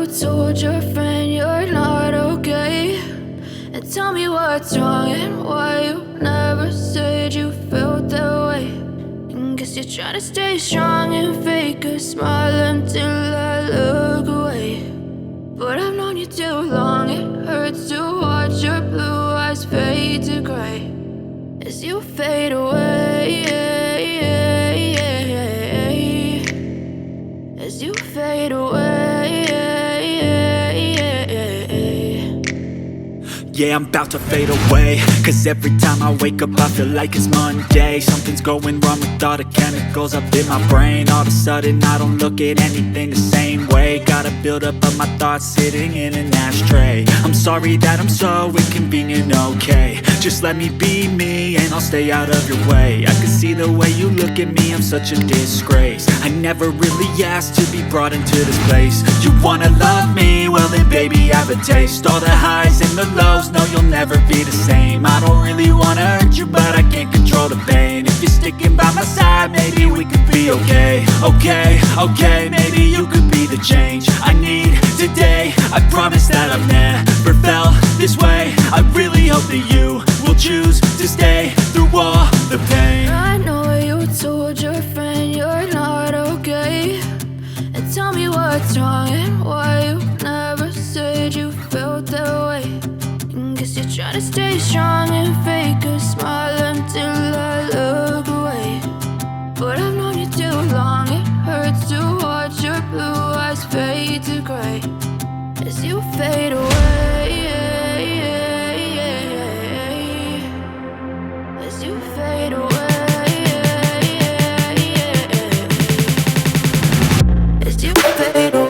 told your friend you're not okay? And tell me what's wrong and why you never said you felt that way. And guess you're trying to stay strong and fake a smile until I look away. But I've known you too long, it hurts to watch your blue eyes fade to gray as you fade away, as you fade away. Yeah, I'm about to fade away, cause every time I wake up I feel like it's Monday. Something's going wrong with all the chemicals up in my brain. All of a sudden I don't look at anything the same way. Gotta build up of my thoughts sitting in an ashtray. I'm sorry that I'm so inconvenient, okay? Just let me be me and I'll stay out of your way. I can see the way you look at me, I'm such a disgrace. I never really asked to be brought into this place. You wanna love me? Well then baby, have a taste. All the highs and the lows, no, you'll never be the same. I don't really wanna hurt you, but I can't control the pain. If you're sticking by my side, maybe we could be okay. Okay, maybe you could be the change I need today. I promise that I've never felt this way. I really hope that you will choose to stay through all the pain. I know you told your friend you're not okay. And tell me what's wrong and why you never said you felt that way. Guess you're trying to stay strong and fake a smile until I look away. But I've known you too long, it hurts to watch your blue eyes fade to gray as you fade away, as you fade away, as you fade away.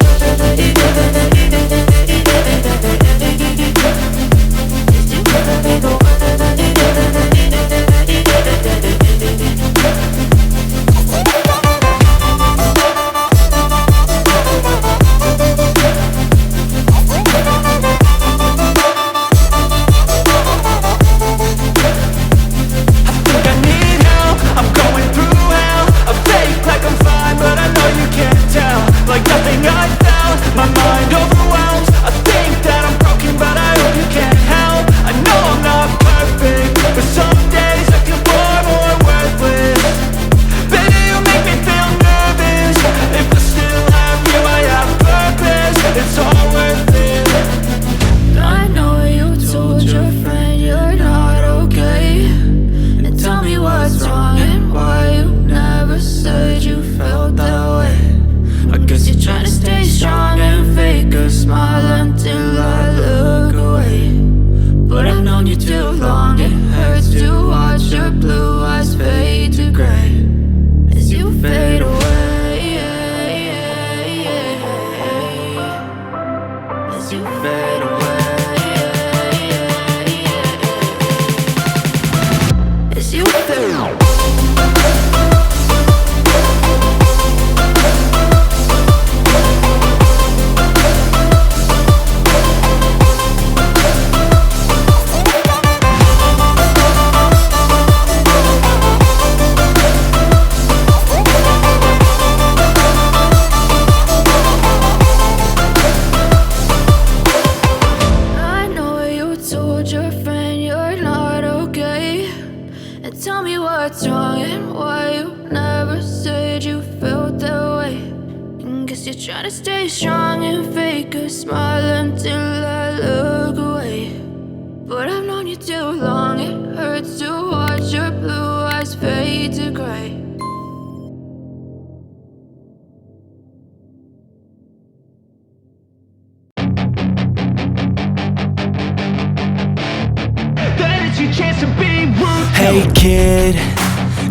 Hey kid,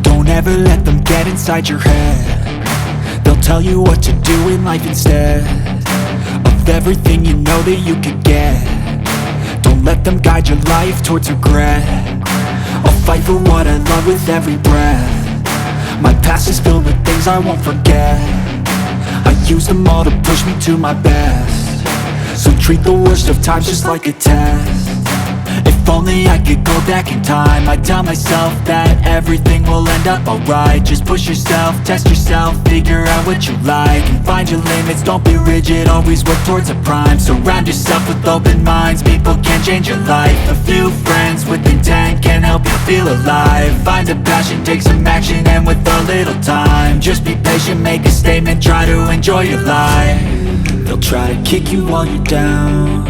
don't ever let them get inside your head. They'll tell you what to do in life instead of everything you know that you could get. Don't let them guide your life towards regret. I'll fight for what I love with every breath. My past is filled with things I won't forget. I use them all to push me to my best. So treat the worst of times just like a test. If only I could go back in time, I'd tell myself that everything will end up alright. Just push yourself, test yourself, figure out what you like, and find your limits, don't be rigid, always work towards a prime. Surround yourself with open minds, people can change your life. A few friends with intent can help you feel alive. Find a passion, take some action, and with a little time, just be patient, make a statement, try to enjoy your life. They'll try to kick you while you're down,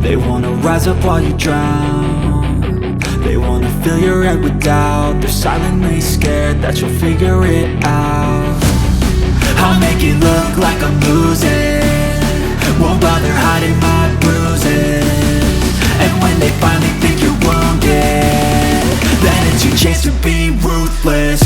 they wanna rise up while you drown. They wanna fill your head with doubt, they're silently scared that you'll figure it out. I'll make it look like I'm losing, won't bother hiding my bruises. And when they finally think you're wounded, then it's your chance to be ruthless.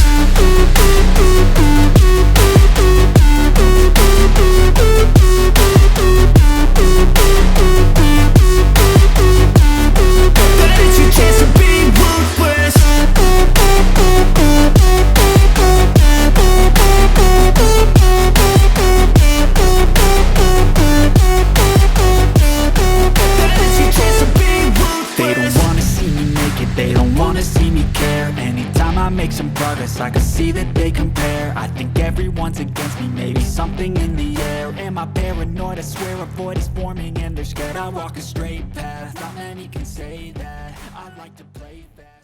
They don't wanna see me care. Anytime I make some progress, I can see that they compare. I think everyone's against me, maybe something in the air. Am I paranoid? I swear a void is forming and they're scared I walk a straight path. Not many can say that. I like to play fast.